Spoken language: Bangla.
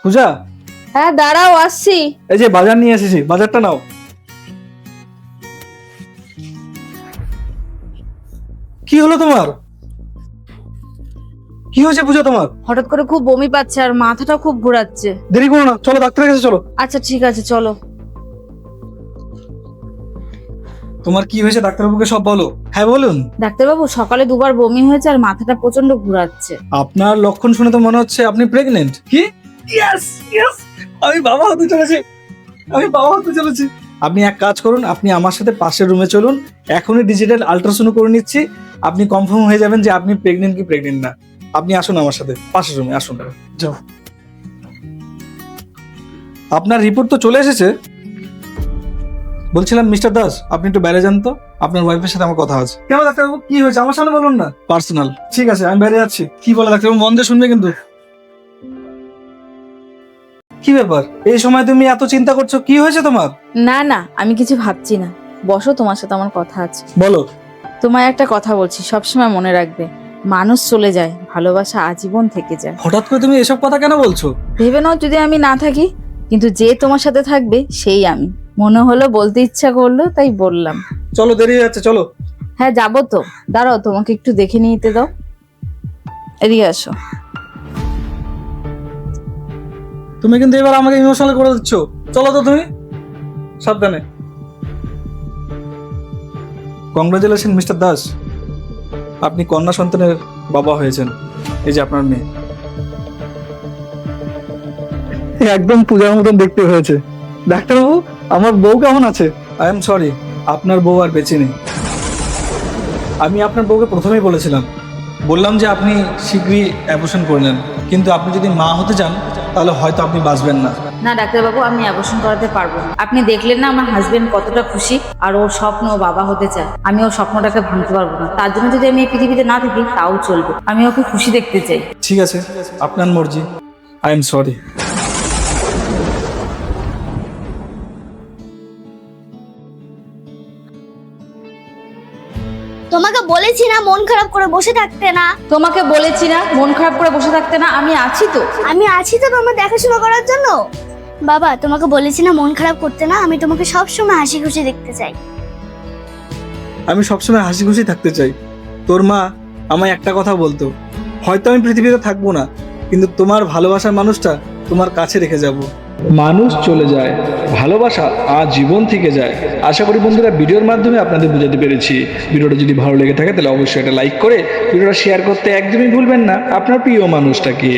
পূজা, হ্যাঁ দাঁড়াও আসছি। এই যে বাজার নিয়ে এসেছি, বাজারটা নাও। কি হলো তোমার? কি হয়েছে পূজা তোমার? হঠাৎ করে খুব বমি পাচ্ছে আর মাথাটা খুব ঘোরাচ্ছে। দেরি করো না, চলো ডাক্তারের কাছে চলো। আচ্ছা ঠিক আছে চলো। তোমার কি হয়েছে ডাক্তারবাবুকে সব বলো। হ্যাঁ বলুন। ডাক্তারবাবু সকালে দুবার বমি হয়েছে আর মাথাটা প্রচন্ড ঘোরাচ্ছে। আপনার লক্ষণ শুনে তো মনে হচ্ছে আপনি প্রেগনেন্ট। কি? ইয়েস ইয়েস, আমি বাবা হতে চলেছি, আমি বাবা হতে চলেছি। আপনি এক কাজ করুন, আপনি আমার সাথে পাশের রুমে চলুন, এখনই ডিজিটাল আল্ট্রাসাউন্ড করে নিচ্ছি। আপনি কনফার্ম হয়ে যাবেন যে আপনি প্রেগনেন্ট কি প্রেগনেন্ট না। আপনি আসুন আমার সাথে পাশের রুমে, আসুন। যাও। আপনার রিপোর্ট তো চলে এসেছে। বলছিলাম মিস্টার দাস, আপনি একটু বাইরে যান তো, আপনার ওয়াইফের সাথে আমার কথা আছে। কেন ডাক্তারবাবু, কি হয়েছে আমার সামনে বলুন না। পার্সোনাল। ঠিক আছে, আমি বাইরে যাচ্ছি। কি বলে ডাক্তারবাবু, মন দিয়ে শুনবে কিন্তু। কি ব্যাপার, এই সময় তুমি এত চিন্তা করছো, কি হয়েছে তোমার? না না, আমি কিছু ভাবছি না। বসো, তোমার সাথে আমার কথা আছে। বলো। তোমায় একটা কথা বলছি, সবসময় মনে রাখবে, মানুষ চলে যায়, ভালোবাসা আজীবন থেকে যায়। হঠাৎ করে তুমি এসব কথা কেন বলছো? ভেবে নাও যদি আমি না থাকি, কিন্তু যে তোমার সাথে থাকবে সেই আমি। মনে হলো, বলতে ইচ্ছা করলো, তাই বললাম। চলো, দেরি হয়ে যাচ্ছে, চলো। হ্যাঁ যাবো তো, দাঁড়াও তোমাকে একটু দেখে নিতে দাও। এদিকে আসো। তুমি কিন্তু এবার আমাকে ইমোশনাল করে দিচ্ছ। চলো তো তুমি, সাবধানে। কংগ্রাচুলেশন মিস্টার দাস, আপনি কন্যা সন্তানের বাবা হয়েছেন। এই যে আপনার মেয়ে, একদম পূজার মতন দেখতে হয়েছে। ডাক্তারবাবু, আমার বউ কেমন আছে? আই এম সরি, আপনার বউ আর বেঁচে নেই। আমি আপনার বউকে প্রথমেই বলেছিলাম, বললাম যে আপনি শীঘ্রই অ্যাবর্শন করে নেন, কিন্তু আপনি যদি মা হতে চান তাহলে হয়তো আপনি বাঁচবেন না। না ডাক্তারবাবু, আমি অ্যাবর্শন করাতে পারবো না। আপনি দেখলেন না আমার হাজবেন্ড কতটা খুশি, আর ওর স্বপ্ন ও বাবা হতে চায়। আমি ওর স্বপ্নটাকে ভাঙতে পারবো না। তার জন্য যদি আমি এই পৃথিবীতে না থাকি তাও চলবে, আমি ওকে খুশি দেখতে চাই। ঠিক আছে, আপনার মর্জি। I am sorry. তোমাকে বলেছি না মন খারাপ করে বসে থাকতে না। তোমাকে বলেছি না মন খারাপ করে বসে থাকতে না, আমি আছি তো। আমি আছি তো তোমার দেখাশোনা করার জন্য। বাবা, তোমাকে বলেছি না মন খারাপ করতে না। আমি তোমাকে সব সময় হাসি খুশি দেখতে চাই। আমি সবসময় হাসি খুশি থাকতে চাই। তোর মা আমায় একটা কথা বলতো, হয়তো আমি পৃথিবীতে থাকবো না, কিন্তু তোমার ভালোবাসার মানুষটা তোমার কাছে রেখে যাব। মানুষ চলে যায়, ভালোবাসা আজীবন থেকে যায়। আশা করি বন্ধুরা ভিডিওর মাধ্যমে আপনাদের বোঝাতে পেরেছি। ভিডিওটা যদি ভালো লেগে থাকে তাহলে অবশ্যই এটা লাইক করে ভিডিওটা শেয়ার করতে একদমই ভুলবেন না আপনার প্রিয় মানুষটাকে।